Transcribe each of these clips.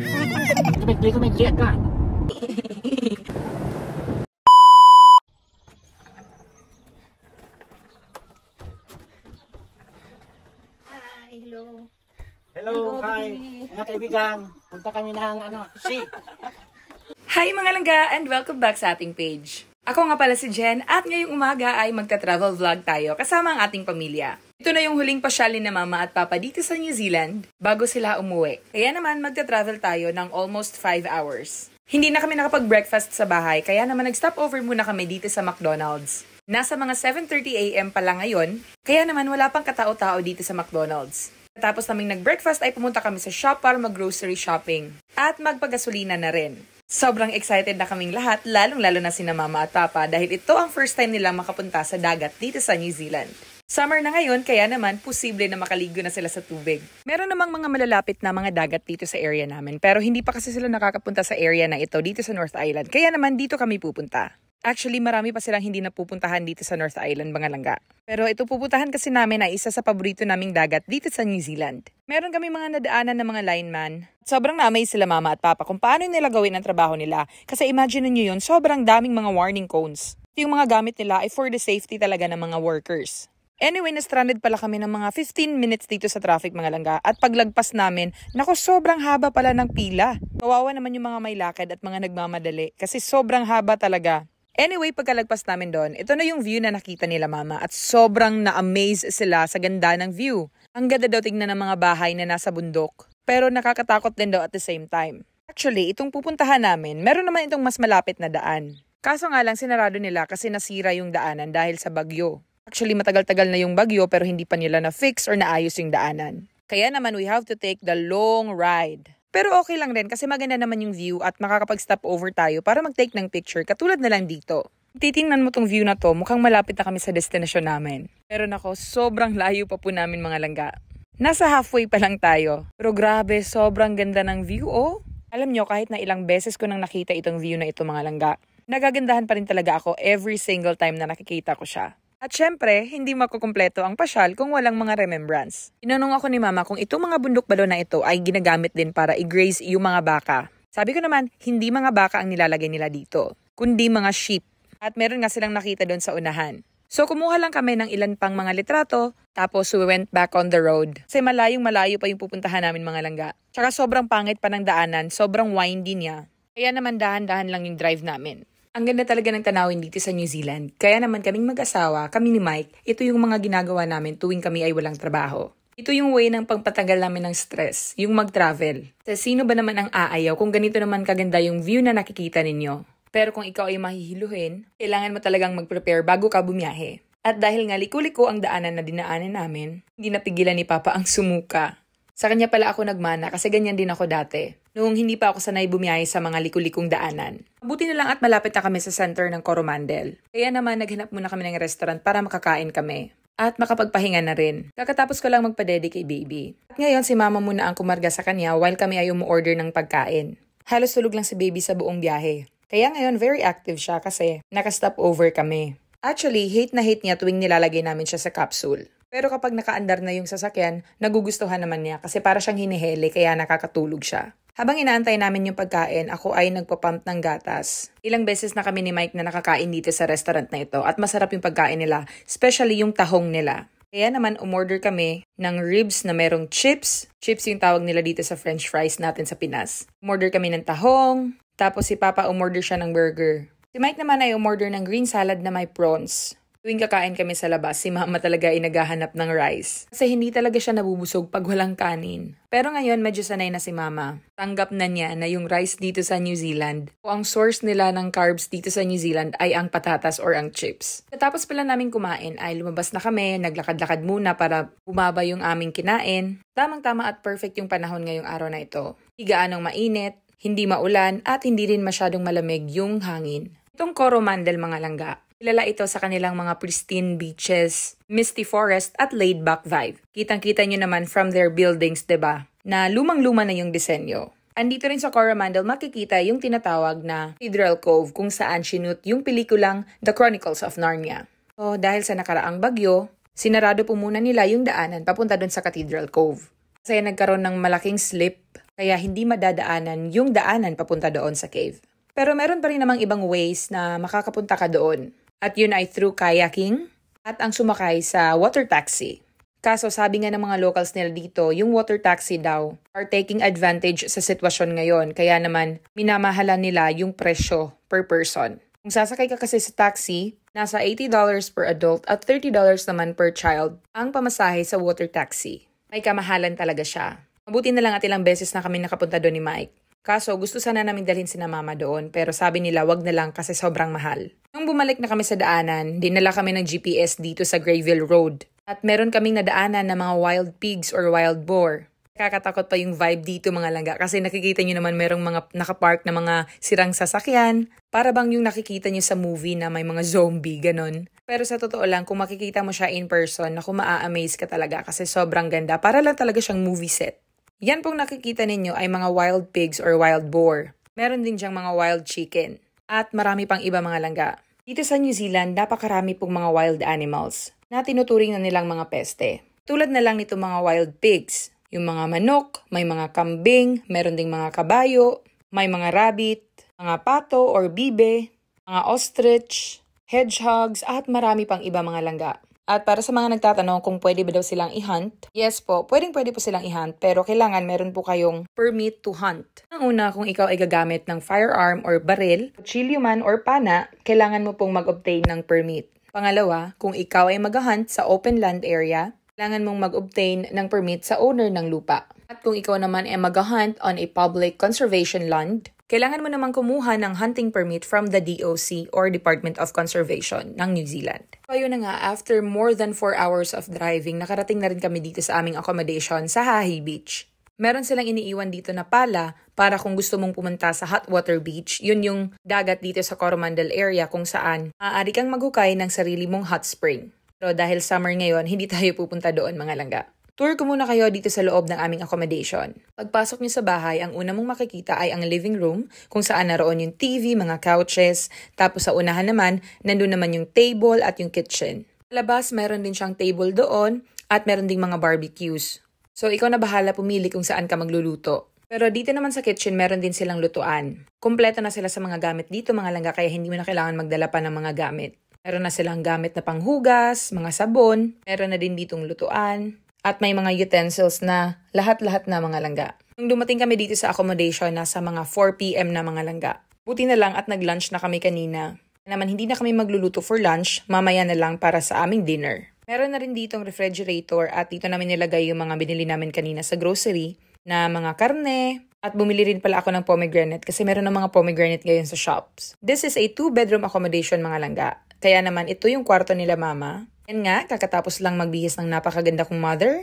Kumikli ka. Hello. Hello, hi. Mga kaibigan, punta kami ng sea. Hi mga langga and welcome back sa ating page. Ako nga pala si Jen at ngayong umaga ay magta-travel vlog tayo kasama ang ating pamilya. Ito na yung huling pasyalin na mama at papa dito sa New Zealand bago sila umuwi. Kaya naman magta-travel tayo ng almost 5 hours. Hindi na kami nakapag-breakfast sa bahay kaya naman nag-stop over muna kami dito sa McDonald's. Nasa mga 7:30 AM pa lang ngayon, kaya naman wala pang katao-tao dito sa McDonald's. Tapos naming nag-breakfast ay pumunta kami sa shop para mag-grocery shopping at magpagasolina na rin. Sobrang excited na kaming lahat, lalong-lalo na sina mama at papa dahil ito ang first time nilang makapunta sa dagat dito sa New Zealand. Summer na ngayon, kaya naman posible na makaligo na sila sa tubig. Meron namang mga malalapit na mga dagat dito sa area namin, pero hindi pa kasi sila nakakapunta sa area na ito dito sa North Island, kaya naman dito kami pupunta. Actually, marami pa silang hindi napupuntahan dito sa North Island, mga langga. Pero ito pupuntahan kasi namin ay isa sa paborito naming dagat dito sa New Zealand. Meron kami mga nadaanan ng mga lineman. Sobrang na-amaze sila mama at papa kung paano nila gawin ang trabaho nila. Kasi imagine niyo yun, sobrang daming mga warning cones. Yung mga gamit nila ay for the safety talaga ng mga workers. Anyway, na-stranded pala kami ng mga 15 minutes dito sa traffic, mga langga. At paglagpas namin, nako, sobrang haba pala ng pila. Kawawa naman yung mga may lakad at mga nagmamadali kasi sobrang haba talaga. Anyway, pagkalagpas namin doon, ito na yung view na nakita nila mama at sobrang na-amaze sila sa ganda ng view. Ang ganda daw tingnan ng mga bahay na nasa bundok, pero nakakatakot din daw at the same time. Actually, itong pupuntahan namin, meron naman itong mas malapit na daan. Kaso nga lang sinarado nila kasi nasira yung daanan dahil sa bagyo. Actually, matagal-tagal na yung bagyo pero hindi pa nila na-fix or naayos yung daanan. Kaya naman we have to take the long ride. Pero okay lang rin kasi maganda naman yung view at makakapag-stop over tayo para mag-take ng picture katulad na lang dito. Titingnan mo tong view na to, mukhang malapit na kami sa destination namin. Pero nako, sobrang layo pa po namin mga langga. Nasa halfway pa lang tayo. Pero grabe, sobrang ganda ng view oh. Alam nyo, kahit na ilang beses ko nang nakita itong view na ito mga langga, nagagandahan pa rin talaga ako every single time na nakikita ko siya. At syempre, hindi makukumpleto ang pasyal kung walang mga remembrance. Tinanong ako ni mama kung itong mga bundok balon na ito ay ginagamit din para i-graze yung mga baka. Sabi ko naman, hindi mga baka ang nilalagay nila dito, kundi mga sheep. At meron nga silang nakita doon sa unahan. So kumuha lang kami ng ilan pang mga litrato, tapos we went back on the road. Kasi malayong-malayo pa yung pupuntahan namin mga langga. Tsaka sobrang pangit pa ng daanan, sobrang windy niya. Kaya naman dahan-dahan lang yung drive namin. Ang ganda talaga ng tanawin dito sa New Zealand. Kaya naman kaming mag-asawa, kami ni Mike, ito yung mga ginagawa namin tuwing kami ay walang trabaho. Ito yung way ng pangpatagal namin ng stress, yung mag-travel. Sa sino ba naman ang aayaw kung ganito naman kaganda yung view na nakikita ninyo? Pero kung ikaw ay mahihiluhin, kailangan mo talagang mag-prepare bago ka bumiyahe. At dahil nga liku-liko ang daanan na dinaanan namin, hindi napigilan ni Papa ang sumuka. Sa kanya pala ako nagmana kasi ganyan din ako dati. Noong hindi pa ako sanay bumiyahe sa mga liku-likong daanan. Mabuti na lang at malapit na kami sa center ng Coromandel. Kaya naman naghanap muna kami ng restaurant para makakain kami. At makapagpahinga na rin. Kakatapos ko lang magpa-daddy kay baby. At ngayon si mama muna ang kumarga sa kanya while kami ay umu-order ng pagkain. Halos tulog lang si baby sa buong biyahe. Kaya ngayon very active siya kasi naka-stop over kami. Actually, hate na hate niya tuwing nilalagay namin siya sa capsule. Pero kapag nakaandar na yung sasakyan, nagugustuhan naman niya kasi para siyang hinihele kaya nakakatulog siya. Habang inaantay namin yung pagkain, ako ay nagpapump ng gatas. Ilang beses na kami ni Mike na nakakain dito sa restaurant na ito at masarap yung pagkain nila, especially yung tahong nila. Kaya naman umorder kami ng ribs na merong chips. Chips yung tawag nila dito sa French fries natin sa Pinas. Umorder kami ng tahong, tapos si Papa umorder siya ng burger. Si Mike naman ay umorder ng green salad na may prawns. Tuwing kakain kami sa labas, si Mama talaga ay naghahanap ng rice. Kasi hindi talaga siya nabubusog pag walang kanin. Pero ngayon, medyo sanay na si Mama. Tanggap na niya na yung rice dito sa New Zealand, o ang source nila ng carbs dito sa New Zealand ay ang patatas or ang chips. Katapos pala namin kumain ay lumabas na kami, naglakad-lakad muna para bumaba yung aming kinain. Tamang-tama at perfect yung panahon ngayong araw na ito. Hindi gaanong mainit, hindi maulan, at hindi rin masyadong malamig yung hangin. Itong Coromandel mga langga. Kilala ito sa kanilang mga pristine beaches, misty forest at laid-back vibe. Kitang-kita nyo naman from their buildings, 'di ba? Na lumang-luma na yung disenyo. Andito rin sa Coromandel makikita yung tinatawag na Cathedral Cove kung saan sinut yung pelikulang The Chronicles of Narnia. So dahil sa nakaraang bagyo, sinarado po muna nila yung daanan papunta dun sa Cathedral Cove. Kasi nagkaroon ng malaking slip, kaya hindi madadaanan yung daanan papunta doon sa cave. Pero meron pa rin namang ibang ways na makakapunta ka doon. At yun ay through kayaking at ang sumakay sa water taxi. Kaso sabi nga ng mga locals nila dito, yung water taxi daw are taking advantage sa sitwasyon ngayon. Kaya naman minamahalan nila yung presyo per person. Kung sasakay ka kasi sa taxi, nasa $80 per adult at $30 naman per child ang pamasahe sa water taxi. May kamahalan talaga siya. Mabuti na lang at ilang beses na kami nakapunta doon ni Mike. Kaso gusto sana namin dalhin sina mama doon pero sabi nila wag na lang kasi sobrang mahal. Nung bumalik na kami sa daanan, dinala kami ng GPS dito sa Grayville Road. At meron kaming nadaanan ng mga wild pigs or wild boar. Kakatakot pa yung vibe dito mga langga kasi nakikita nyo naman merong mga nakapark na mga sirang sasakyan. Para bang yung nakikita nyo sa movie na may mga zombie, ganon. Pero sa totoo lang, kung makikita mo siya in person, naku maa-amaze ka talaga kasi sobrang ganda. Para lang talaga siyang movie set. Yan pong nakikita ninyo ay mga wild pigs or wild boar. Meron din diyang mga wild chicken. At marami pang iba mga langga. Dito sa New Zealand, napakarami pong mga wild animals na tinuturing na nilang mga peste. Tulad na lang nito mga wild pigs. Yung mga manok, may mga kambing, meron ding mga kabayo, may mga rabbit, mga pato or bibe, mga ostrich, hedgehogs, at marami pang iba mga langga. At para sa mga nagtatanong kung pwede ba daw silang i-hunt, yes po, pwede po silang i-hunt pero kailangan meron po kayong permit to hunt. Ang una, kung ikaw ay gagamit ng firearm or baril, kutsilyo man or pana, kailangan mo pong mag-obtain ng permit. Pangalawa, kung ikaw ay mag-hunt sa open land area, kailangan mong mag-obtain ng permit sa owner ng lupa. At kung ikaw naman ay mag-hunt on a public conservation land, kailangan mo naman kumuha ng hunting permit from the DOC or Department of Conservation ng New Zealand. So yun na nga, after more than 4 hours of driving, nakarating na rin kami dito sa aming accommodation sa Hahi Beach. Meron silang iniiwan dito na pala para kung gusto mong pumunta sa Hot Water Beach, yun yung dagat dito sa Coromandel area kung saan maaari kang maghukay ng sarili mong hot spring. Pero dahil summer ngayon, hindi tayo pupunta doon mga langga. Tour ko muna kayo dito sa loob ng aming accommodation. Pagpasok niyo sa bahay, ang una mong makikita ay ang living room kung saan naroon yung TV, mga couches, tapos sa unahan naman, nandun naman yung table at yung kitchen. Sa labas, meron din siyang table doon at meron ding mga barbecues. So ikaw na bahala pumili kung saan ka magluluto. Pero dito naman sa kitchen, meron din silang lutuan. Kumpleto na sila sa mga gamit dito mga langga kaya hindi mo na kailangan magdala pa ng mga gamit. Meron na silang gamit na panghugas, mga sabon, meron na din ditong lutuan. At may mga utensils na lahat-lahat na mga langga. Nung dumating kami dito sa accommodation, nasa mga 4 p.m. na mga langga. Buti na lang at nag-lunch na kami kanina. Naman hindi na kami magluluto for lunch, mamaya na lang para sa aming dinner. Meron na rin ditong refrigerator at dito namin nilagay yung mga binili namin kanina sa grocery na mga karne. At bumili rin pala ako ng pomegranate kasi meron ng mga pomegranate ngayon sa shops. This is a 2-bedroom accommodation mga langga. Kaya naman ito yung kwarto nila mama. Yan nga, kakatapos lang magbihis ng napakaganda kong mother.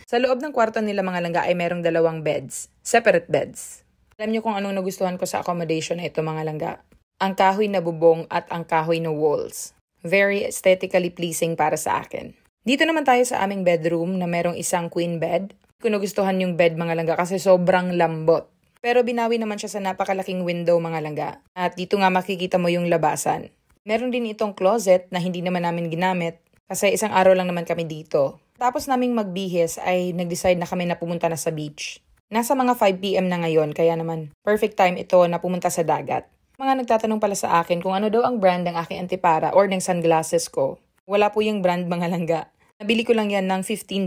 Sa loob ng kwarto nila mga langga ay merong 2 beds. Separate beds. Alam niyo kung anong nagustuhan ko sa accommodation na ito mga langga? Ang kahoy na bubong at ang kahoy na walls. Very aesthetically pleasing para sa akin. Dito naman tayo sa aming bedroom na merong isang queen bed. Ko nagustuhan yung bed mga langga kasi sobrang lambot. Pero binawi naman siya sa napakalaking window mga langga. At dito nga makikita mo yung labasan. Meron din itong closet na hindi naman namin ginamit kasi isang araw lang naman kami dito. Tapos naming magbihis ay nag-decide na kami na pumunta na sa beach. Nasa mga 5 p.m. na ngayon kaya naman perfect time ito na pumunta sa dagat. Mga nagtatanong pala sa akin kung ano daw ang brand ng aking antipara or ng sunglasses ko. Wala po yung brand mga langga. Nabili ko lang yan ng $15.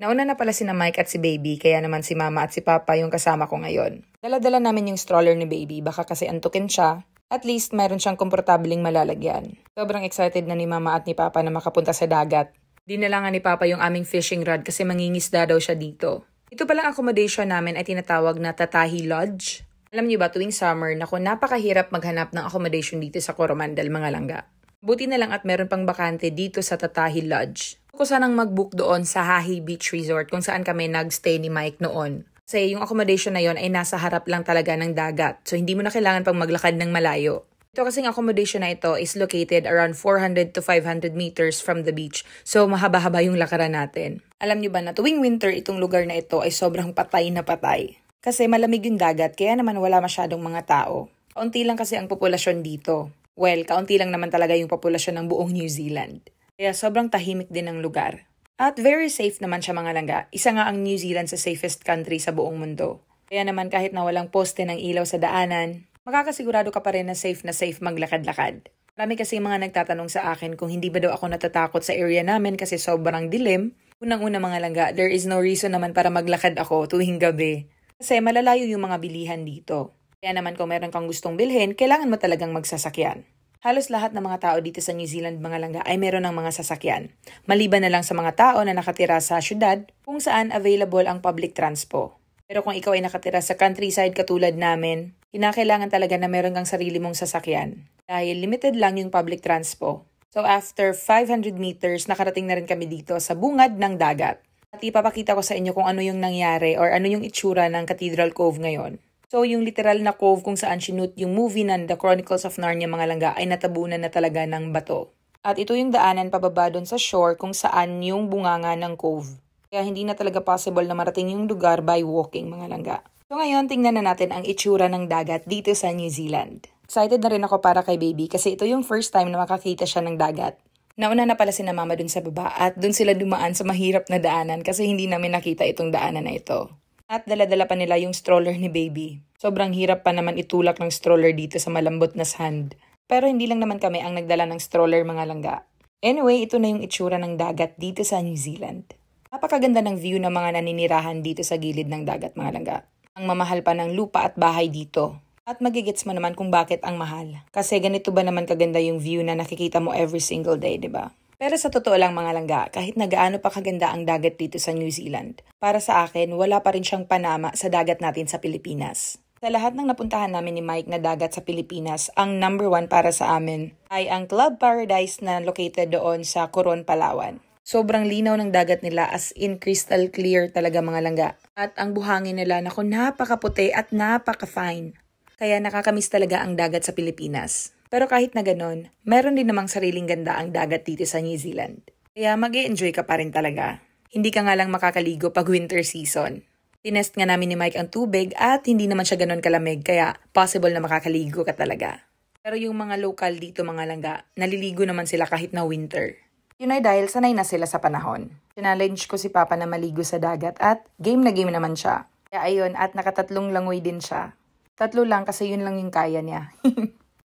Nauna na pala sina Mike at si Baby kaya naman si Mama at si Papa yung kasama ko ngayon. Dala-dala namin yung stroller ni Baby baka kasi antukin siya. At least, mayroon siyang komportabling malalagyan. Sobrang excited na ni Mama at ni Papa na makapunta sa dagat. Dinalangan ni Papa yung aming fishing rod kasi mangingisda daw siya dito. Ito palang accommodation namin ay tinatawag na Tatahi Lodge. Alam niyo ba, tuwing summer, napakahirap maghanap ng accommodation dito sa Coromandel, mga langga. Buti na lang at meron pang bakante dito sa Tatahi Lodge. Ako sanang mag-book doon sa Hahi Beach Resort kung saan kami nag-stay ni Mike noon. Kasi yung accommodation na yon ay nasa harap lang talaga ng dagat. So hindi mo na kailangan pang maglakad ng malayo. Ito kasing accommodation na ito is located around 400 to 500 meters from the beach. So mahaba-haba yung lakaran natin. Alam niyo ba na tuwing winter itong lugar na ito ay sobrang patay na patay. Kasi malamig yung dagat kaya naman wala masyadong mga tao. Kaunti lang kasi ang populasyon dito. Well, kaunti lang naman talaga yung populasyon ng buong New Zealand. Kaya sobrang tahimik din ang lugar. At very safe naman siya mga langga. Isa nga ang New Zealand sa safest country sa buong mundo. Kaya naman kahit na walang poste ng ilaw sa daanan, makakasigurado ka pa rin na safe maglakad-lakad. Marami kasi mga nagtatanong sa akin kung hindi ba daw ako natatakot sa area namin kasi sobrang dilim. Unang-una mga langga, there is no reason naman para maglakad ako tuwing gabi. Kasi malalayo yung mga bilihan dito. Kaya naman kung meron kang gustong bilhin, kailangan mo talagang magsasakyan. Halos lahat ng mga tao dito sa New Zealand mga langga ay meron ng mga sasakyan. Maliban na lang sa mga tao na nakatira sa syudad kung saan available ang public transpo. Pero kung ikaw ay nakatira sa countryside katulad namin, kinakailangan talaga na meron kang sarili mong sasakyan. Dahil limited lang yung public transpo. So after 500 meters, nakarating na rin kami dito sa bungad ng dagat. At ipapakita ko sa inyo kung ano yung nangyari or ano yung itsura ng Cathedral Cove ngayon. So yung literal na cove kung saan sinut yung movie ng The Chronicles of Narnia mga langga ay natabunan na talaga ng bato. At ito yung daanan pababa doon sa shore kung saan yung bunganga ng cove. Kaya hindi na talaga possible na marating yung lugar by walking mga langga. So ngayon tingnan na natin ang itsura ng dagat dito sa New Zealand. Excited na rin ako para kay baby kasi ito yung first time na makakita siya ng dagat. Nauna na pala si na mama dun sa baba at dun sila dumaan sa mahirap na daanan kasi hindi namin nakita itong daanan na ito. At dala-dala pa nila yung stroller ni baby. Sobrang hirap pa naman itulak ng stroller dito sa malambot na sand. Pero hindi lang naman kami ang nagdala ng stroller mga langga. Anyway, ito na yung itsura ng dagat dito sa New Zealand. Napakaganda ng view ng mga naninirahan dito sa gilid ng dagat mga langga. Ang mamahal pa ng lupa at bahay dito. At magigets mo naman kung bakit ang mahal. Kasi ganito ba naman kaganda yung view na nakikita mo every single day, di ba? Pero sa totoo lang mga langga, kahit na gaano pa kaganda ang dagat dito sa New Zealand, para sa akin, wala pa rin siyang panama sa dagat natin sa Pilipinas. Sa lahat ng napuntahan namin ni Mike na dagat sa Pilipinas, ang number 1 para sa amin ay ang Club Paradise na located doon sa Coron, Palawan. Sobrang linaw ng dagat nila as in crystal clear talaga mga langga. At ang buhangin nila naku napakaputi at napaka-fine. Kaya nakakamiss talaga ang dagat sa Pilipinas. Pero kahit na ganon, meron din namang sariling ganda ang dagat dito sa New Zealand. Kaya mag-e-enjoy ka pa rin talaga. Hindi ka nga lang makakaligo pag winter season. Tinest nga namin ni Mike ang tubig at hindi naman siya ganon kalamig kaya possible na makakaligo ka talaga. Pero yung mga local dito mga langga, naliligo naman sila kahit na winter. Yun ay dahil sanay na sila sa panahon. Challenge ko si Papa na maligo sa dagat at game na game naman siya. Kaya ayun at nakatatlong langoy din siya. 3 lang kasi yun lang yung kaya niya.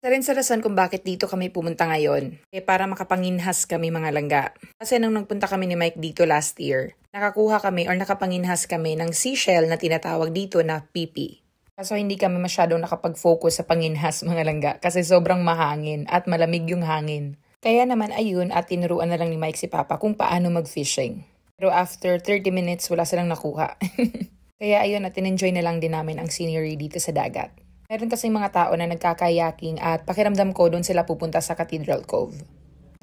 Sa rin sa rason kung bakit dito kami pumunta ngayon, para makapanginhas kami mga langga. Kasi nung nagpunta kami ni Mike dito last year, nakakuha kami or nakapanginhas kami ng seashell na tinatawag dito na pipi. Kaso hindi kami masyadong nakapag-focus sa panginhas mga langga kasi sobrang mahangin at malamig yung hangin. Kaya naman ayun at tinuruan na lang ni Mike si Papa kung paano mag-fishing. Pero after 30 minutes wala silang nakuha. Kaya ayun at in-enjoy na lang din namin ang scenery dito sa dagat. Meron kasing mga tao na nagkakayaking at pakiramdam ko doon sila pupunta sa Cathedral Cove.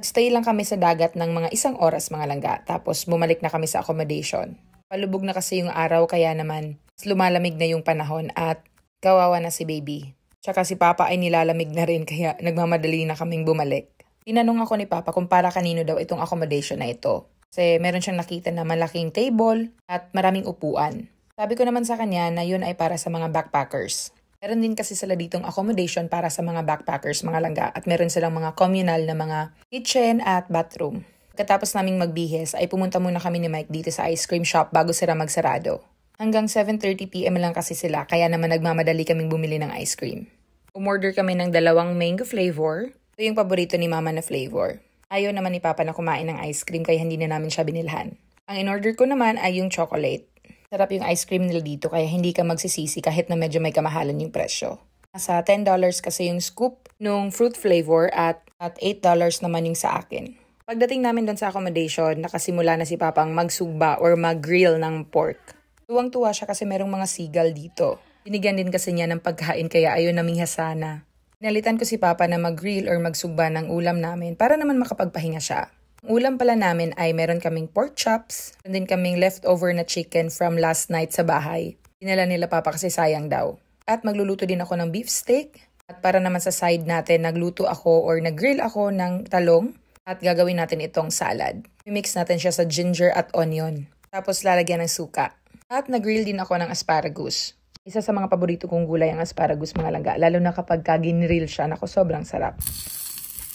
Nagstay lang kami sa dagat ng mga 1 oras mga langga tapos bumalik na kami sa accommodation. Palubog na kasi yung araw kaya naman lumalamig na yung panahon at kawawa na si baby. Tsaka si Papa ay nilalamig na rin kaya nagmamadali na kaming bumalik. Tinanong ako ni Papa kung para kanino daw itong accommodation na ito. Kasi meron siyang nakita na malaking table at maraming upuan. Sabi ko naman sa kanya na yun ay para sa mga backpackers. Meron din kasi sila ditong accommodation para sa mga backpackers, mga langga. At meron silang mga communal na mga kitchen at bathroom. Pagkatapos naming magbihis ay pumunta muna kami ni Mike dito sa ice cream shop bago sila magsarado. Hanggang 7:30 PM lang kasi sila kaya naman nagmamadali kaming bumili ng ice cream. Umorder kami ng 2 mango flavor. Ito yung paborito ni Mama na flavor. Ayaw naman ni Papa na kumain ng ice cream kaya hindi na namin siya binilhan. Ang in-order ko naman ay yung chocolate. Sarap yung ice cream nila dito kaya hindi ka magsisisi kahit na medyo may kamahalan yung presyo. Nasa $10 kasi yung scoop nung fruit flavor at $8 naman yung sa akin. Pagdating namin doon sa accommodation, nakasimula na si Papang magsugba or mag-grill ng pork. Tuwang-tuwa siya kasi merong mga seagull dito. Binigyan din kasi niya ng pagkain kaya ayaw naming hasana. Pinalitan ko si Papa na mag-grill or magsugba ng ulam namin para naman makapagpahinga siya. Ang ulam pala namin ay meron kaming pork chops, meron din kaming leftover na chicken from last night sa bahay. Dinala nila Papa kasi sayang daw. At magluluto din ako ng beef steak. At para naman sa side natin, nagluto ako or nag-grill ako ng talong at gagawin natin itong salad. Mimix natin siya sa ginger at onion. Tapos lalagyan ng suka. At nag-grill din ako ng asparagus. Isa sa mga paborito kong gulay ang asparagus mga langga, lalo na kapag ginrill siya, nako sobrang sarap.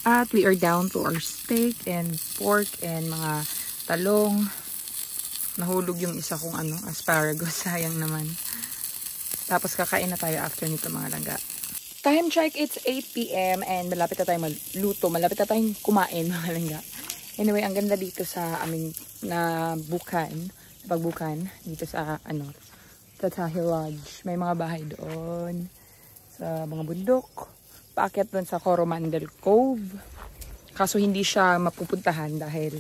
At we are down to our steak and pork and mga talong. Nahulog yung isa kong asparagus, sayang naman. Tapos kakain na tayo after nito mga langga. Time check, it's 8 p.m. and malapit na tayo magluto. Malapit na tayong kumain mga langga. Anyway, ang ganda dito sa aming pagbukan dito sa Tatahi Lodge. May mga bahay doon sa mga bundok. Paakyat doon sa Coromandel Cove. Kaso hindi siya mapupuntahan dahil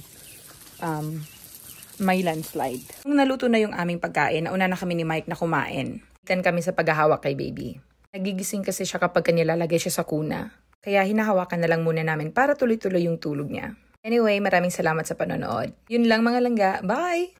may landslide. Nung naluto na yung aming pagkain, nauna na kami ni Mike na kumain. Ikan kami sa paghahawak kay baby. Nagigising kasi siya kapag nilalagay siya sa kuna. Kaya hinahawakan na lang muna namin para tuloy-tuloy yung tulog niya. Anyway, maraming salamat sa panonood. Yun lang mga langga. Bye!